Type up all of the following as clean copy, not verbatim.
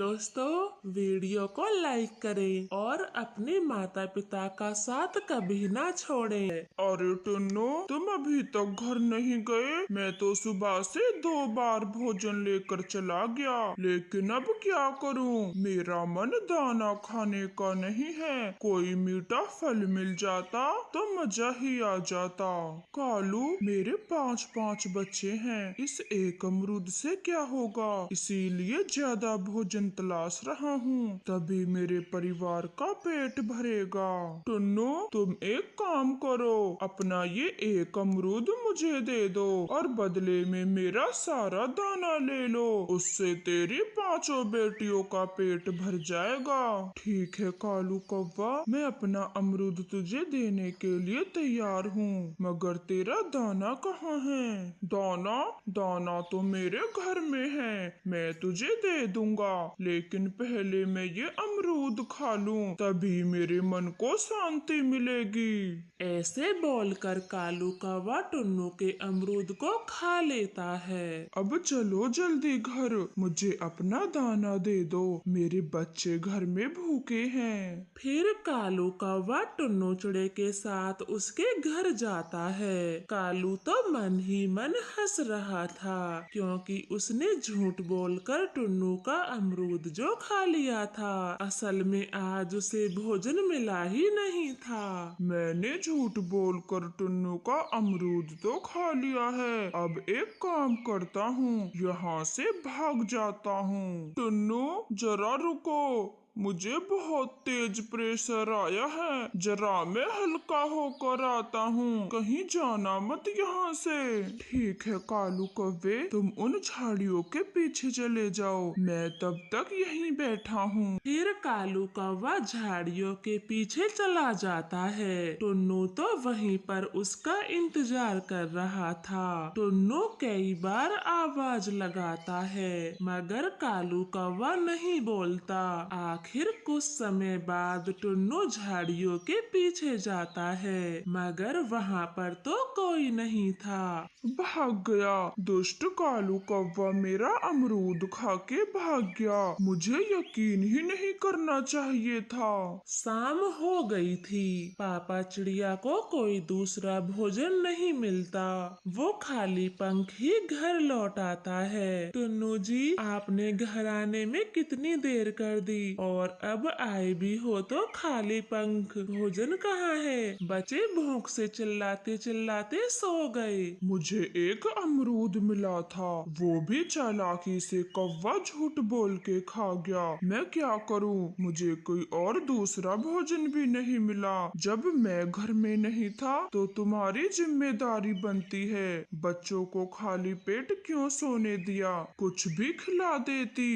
दोस्तों, वीडियो को लाइक करें और अपने माता पिता का साथ कभी ना छोड़ें। अरे टुन्नू, तुम अभी तक घर नहीं गए? मैं तो सुबह से 2 बार भोजन लेकर चला गया, लेकिन अब क्या करूं? मेरा मन दाना खाने का नहीं है। कोई मीठा फल मिल जाता तो मजा ही आ जाता। कालू, मेरे 5-5 बच्चे हैं, इस एक अमरूद से क्या होगा? इसीलिए ज्यादा भोजन तलाश रहा हूँ, तभी मेरे परिवार का पेट भरेगा। टुन्नू, तुम एक काम करो, अपना ये एक अमरूद मुझे दे दो और बदले में मेरा सारा दाना ले लो। उससे तेरी 5 बेटियों का पेट भर जाएगा। ठीक है कालू कौवा, मैं अपना अमरूद तुझे देने के लिए तैयार हूँ, मगर तेरा दाना कहाँ है? दाना दाना तो मेरे घर में है, मैं तुझे दे दूंगा, लेकिन पहले मैं ये अमरूद खा लूं, तभी मेरे मन को शांति मिलेगी। ऐसे बोलकर कालू कौवा टुन्नू के अमरूद को खा लेता है। अब चलो जल्दी घर, मुझे अपना दाना दे दो, मेरे बच्चे घर में भूखे हैं। फिर कालू कौवा टुन्नू चिड़े के साथ उसके घर जाता है। कालू तो मन ही मन हंस रहा था, क्योंकि उसने झूठ बोलकर टुन्नू का अमरूद जो खा लिया था, असल में आज उसे भोजन मिला ही नहीं था। मैंने झूठ बोलकर टुन्नू का अमरूद तो खा लिया है। अब एक काम करता हूँ, यहाँ से भाग जाता हूँ। टुन्नू, जरा रुको, मुझे बहुत तेज प्रेशर आया है, जरा मैं हल्का होकर आता हूँ, कहीं जाना मत यहाँ से। ठीक है कालू कौवे, तुम उन झाड़ियों के पीछे चले जाओ, मैं तब तक यहीं बैठा हूँ। फिर कालू कौवा झाड़ियों के पीछे चला जाता है। टुन्नू तो वहीं पर उसका इंतजार कर रहा था। टुन्नू कई बार आवाज लगाता है, मगर कालू कौवा नहीं बोलता। आखिर कुछ समय बाद टुन्नू झाड़ियों के पीछे जाता है, मगर वहाँ पर तो कोई नहीं था। भाग गया, दुष्ट कालू कौवा मेरा अमरूद खा के भाग गया, मुझे यकीन ही नहीं करना चाहिए था। शाम हो गई थी। पापा चिड़िया को कोई दूसरा भोजन नहीं मिलता, वो खाली पंख ही घर लौट आता है। टुन्नू जी, आपने घर आने में कितनी देर कर दी, और अब आए भी हो तो खाली पंख, भोजन कहाँ है? बच्चे भूख से चिल्लाते चिल्लाते सो गए। मुझे एक अमरूद मिला था, वो भी चालाकी से कौवा झूठ बोल के खा गया। मैं क्या करूं? मुझे कोई और दूसरा भोजन भी नहीं मिला। जब मैं घर में नहीं था तो तुम्हारी जिम्मेदारी बनती है, बच्चों को खाली पेट क्यों सोने दिया? कुछ भी खिला देती।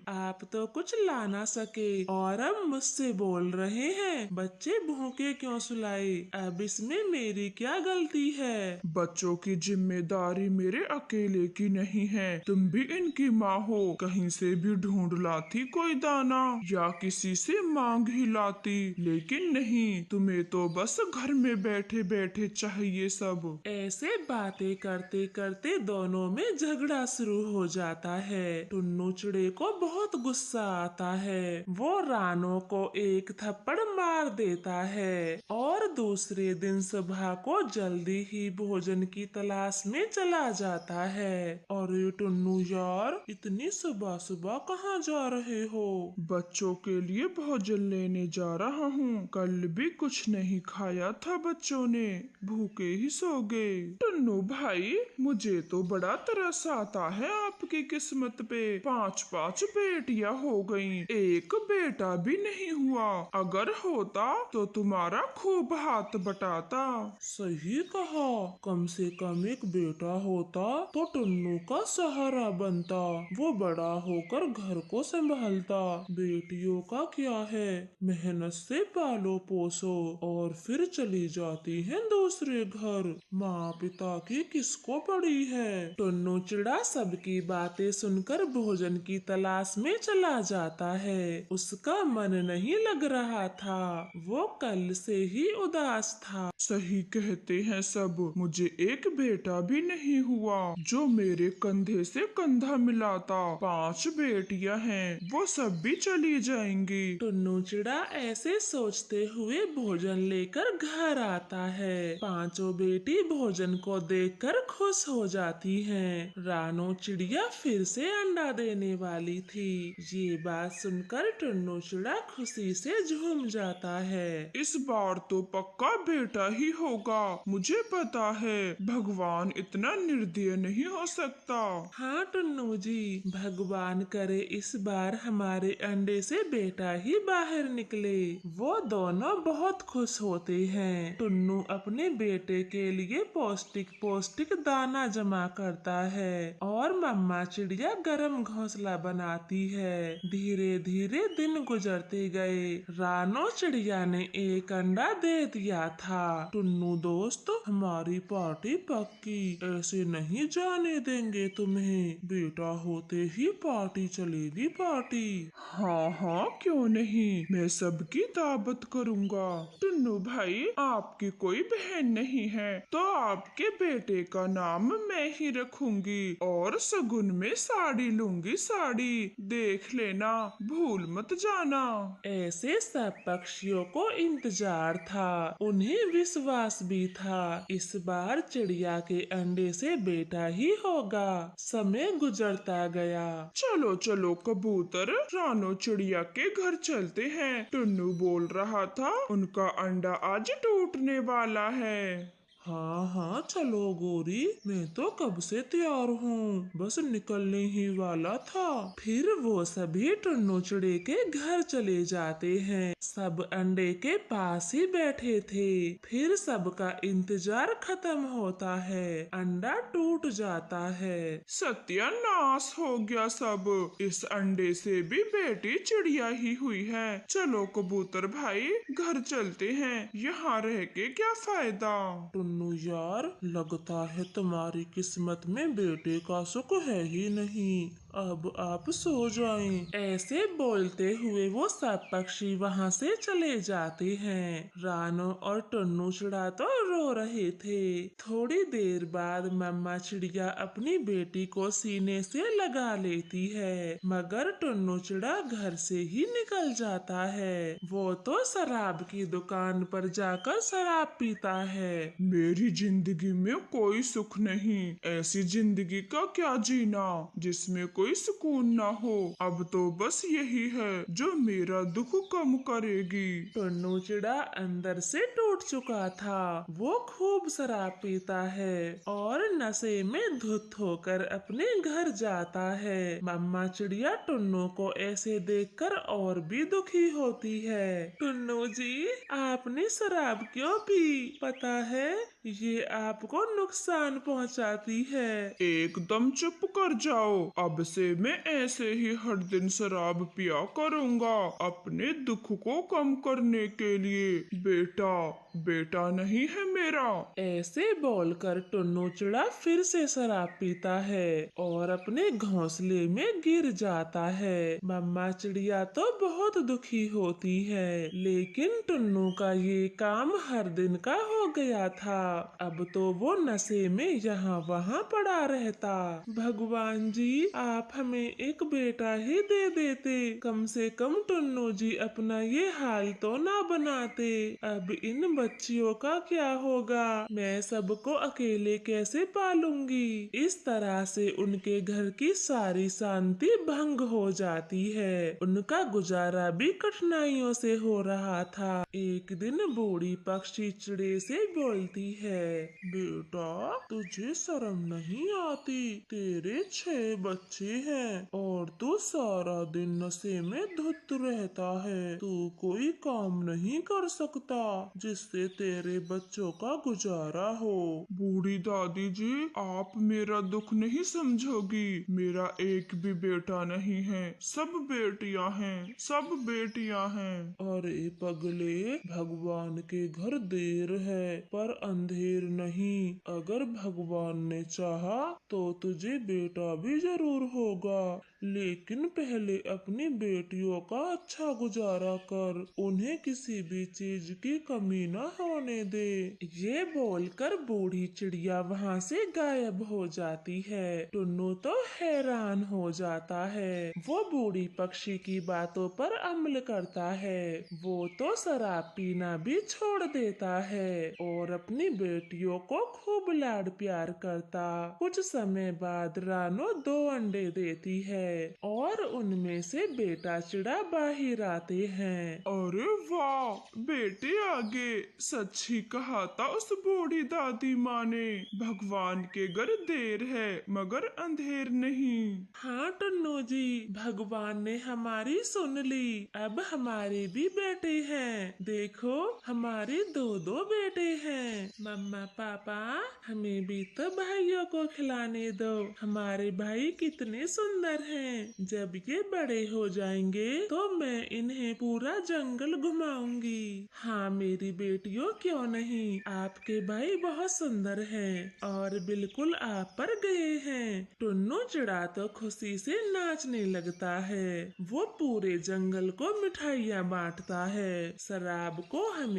आप तो कुछ ला ना सके और अब मुझसे बोल रहे हैं, बच्चे भूखे क्यों सुलाए? अब इसमें मेरी क्या गलती है? बच्चों की जिम्मेदारी मेरे अकेले की नहीं है, तुम भी इनकी माँ हो, कहीं से भी ढूंढ लाती कोई दाना या किसी से मांग ही लाती, लेकिन नहीं, तुम्हें तो बस घर में बैठे बैठे चाहिए सब। ऐसे बातें करते करते दोनों में झगड़ा शुरू हो जाता है। टुन्नू चिड़े को बहुत गुस्सा आता है, वो रानो को एक थप्पड़ मार देता है और दूसरे दिन सुबह को जल्दी ही भोजन की तलाश में चला जाता है। और ये टुन्नू यार, इतनी सुबह सुबह कहाँ जा रहे हो? बच्चों के लिए भोजन लेने जा रहा हूँ, कल भी कुछ नहीं खाया था बच्चों ने, भूखे ही सो गए। टुन्नू भाई, मुझे तो बड़ा तरस आता है आपकी किस्मत पे, 5-5 बेटियां हो गईं, एक बेटा भी नहीं हुआ, अगर होता तो तुम्हारा खूब हाथ बटाता। सही कहा, कम से कम एक बेटा होता तो टुन्नू का सहारा बनता, वो बड़ा होकर घर को संभालता। बेटियों का क्या है, मेहनत से पालो पोसो और फिर चली जाती हैं दूसरे घर, माँ पिता की किसको पड़ी है? टुन्नू चिड़ा सबकी बातें सुनकर भोजन की तलाश में चला जाता है। है। उसका मन नहीं लग रहा था, वो कल से ही उदास था। सही कहते हैं सब, मुझे एक बेटा भी नहीं हुआ जो मेरे कंधे से कंधा मिलाता। 5 बेटियां हैं, वो सब भी चली जाएंगी। टुन्नू चिड़ा ऐसे सोचते हुए भोजन लेकर घर आता है। पांचों बेटी भोजन को देखकर खुश हो जाती हैं। रानो चिड़िया फिर से अंडा देने वाली थी। ये बात सुनकर टुन्नू चिड़ा खुशी से झूम जाता है। इस बार तो पक्का बेटा ही होगा, मुझे पता है भगवान इतना निर्दयी नहीं हो सकता। हाँ टुन्नू जी, भगवान करे इस बार हमारे अंडे से बेटा ही बाहर निकले। वो दोनों बहुत खुश होते हैं। टुन्नू अपने बेटे के लिए पौष्टिक पौष्टिक दाना जमा करता है और मम्मा चिड़िया गरम घोंसला बनाती है। धीरे धीरे दिन गुजरते गए। रानो चिड़िया ने एक अंडा दे दिया था। टुन्नू दोस्त, हमारी पार्टी पक्की, ऐसे नहीं जाने देंगे तुम्हें। बेटा होते ही पार्टी चलेगी पार्टी। हाँ हाँ, क्यों नहीं, मैं सबकी दावत करूँगा। टुन्नू भाई, आपकी कोई बहन नहीं है तो आपके बेटे का नाम मैं ही रखूंगी और सगुन में साड़ी लूंगी। साड़ी देख लेना, भूल मत जाना। ऐसे सब पक्षियों को इंतजार था। उन्हें विश्वास भी था इस बार चिड़िया के अंडे से बेटा ही होगा। समय गुजरता गया। चलो चलो कबूतर, रानो चिड़िया के घर चलते हैं। टुन्नू बोल रहा था उनका अंडा आज टूटने वाला है। हाँ हाँ चलो गोरी, मैं तो कब से तैयार हूँ, बस निकलने ही वाला था। फिर वो सभी टुन्नू चिड़े के घर चले जाते हैं। सब अंडे के पास ही बैठे थे। फिर सबका इंतजार खत्म होता है। अंडा टूट जाता है। सत्यानाश हो गया सब, इस अंडे से भी बेटी चिड़िया ही हुई है। चलो कबूतर भाई, घर चलते हैं, यहाँ रह के क्या फायदा। टुन्नू यार, लगता है तुम्हारी किस्मत में बेटे का सुख है ही नहीं। अब आप सो जाएं। ऐसे बोलते हुए वो सब पक्षी वहाँ से चले जाते हैं। रानो और टुन्नू चिड़ा तो रो रहे थे। थोड़ी देर बाद मम्मा चिड़िया अपनी बेटी को सीने से लगा लेती है, मगर टुन्नू चिड़ा घर से ही निकल जाता है। वो तो शराब की दुकान पर जाकर शराब पीता है। मेरी जिंदगी में कोई सुख नहीं, ऐसी जिंदगी का क्या जीना जिसमें कोई सुकून ना हो। अब तो बस यही है जो मेरा दुख कम करेगी। टुन्नू चिड़ा अंदर से टूट चुका था। वो खूब शराब पीता है और नशे में धुत होकर अपने घर जाता है। मम्मा चिड़िया टुन्नू को ऐसे देखकर और भी दुखी होती है। टुन्नू जी, आपने शराब क्यों पी? पता है ये आपको नुकसान पहुंचाती है। एकदम चुप कर जाओ, अब से मैं ऐसे ही हर दिन शराब पिया करूँगा अपने दुख को कम करने के लिए। बेटा बेटा नहीं है मेरा। ऐसे बोलकर टुन्नू चिड़ा फिर से शराब पीता है और अपने घोंसले में गिर जाता है। मम्मा चिड़िया तो बहुत दुखी होती है, लेकिन टुन्नू का ये काम हर दिन का हो गया था। अब तो वो नशे में यहाँ वहाँ पड़ा रहता। भगवान जी, आप हमें एक बेटा ही दे देते, कम से कम टुन्नू जी अपना ये हाल तो ना बनाते। अब इन बच्चियों का क्या होगा? मैं सबको अकेले कैसे पालूंगी? इस तरह से उनके घर की सारी शांति भंग हो जाती है। उनका गुजारा भी कठिनाइयों से हो रहा था। एक दिन बूढ़ी पक्षी चिड़े से बोलती है, बेटा तुझे शर्म नहीं आती? तेरे 6 बच्चे हैं और तू सारा दिन नशे में धुत रहता है। तू कोई काम नहीं कर सकता जिससे तेरे बच्चों का गुजारा हो। बूढ़ी दादी जी, आप मेरा दुख नहीं समझोगी। मेरा एक भी बेटा नहीं है, सब बेटियां हैं, सब बेटियां हैं। अरे पगले, भगवान के घर देर है पर अंधेर अंधेर नहीं, अगर भगवान ने चाहा तो तुझे बेटा भी जरूर होगा, लेकिन पहले अपनी बेटियों का अच्छा गुजारा कर, उन्हें किसी भी चीज की कमी न होने दे। ये बोलकर बूढ़ी चिड़िया वहाँ से गायब हो जाती है। टुन्नू तो हैरान हो जाता है। वो बूढ़ी पक्षी की बातों पर अमल करता है। वो तो शराब पीना भी छोड़ देता है और अपनी बेटियों को खूब लाड प्यार करता। कुछ समय बाद रानो 2 अंडे देती है और उनमें से बेटा चिड़ा बाहर आते हैं। अरे वाह, बेटे आगे। सच ही कहा था उस बूढ़ी दादी माँ ने, भगवान के घर देर है मगर अंधेर नहीं। हाँ टुन्नू जी, भगवान ने हमारी सुन ली। अब हमारे भी बेटे हैं। देखो हमारे 2 बेटे हैं। मम्मा पापा, हमें भी तो भाइयों को खिलाने दो। हमारे भाई कितने सुंदर हैं। जब ये बड़े हो जाएंगे तो मैं इन्हें पूरा जंगल घुमाऊंगी। हाँ मेरी बेटियों, क्यों नहीं, आपके भाई बहुत सुंदर हैं और बिल्कुल आप पर गए हैं। टुन्नू चिड़ा तो खुशी से नाचने लगता है। वो पूरे जंगल को मिठाइयाँ बांटता है। शराब को हमें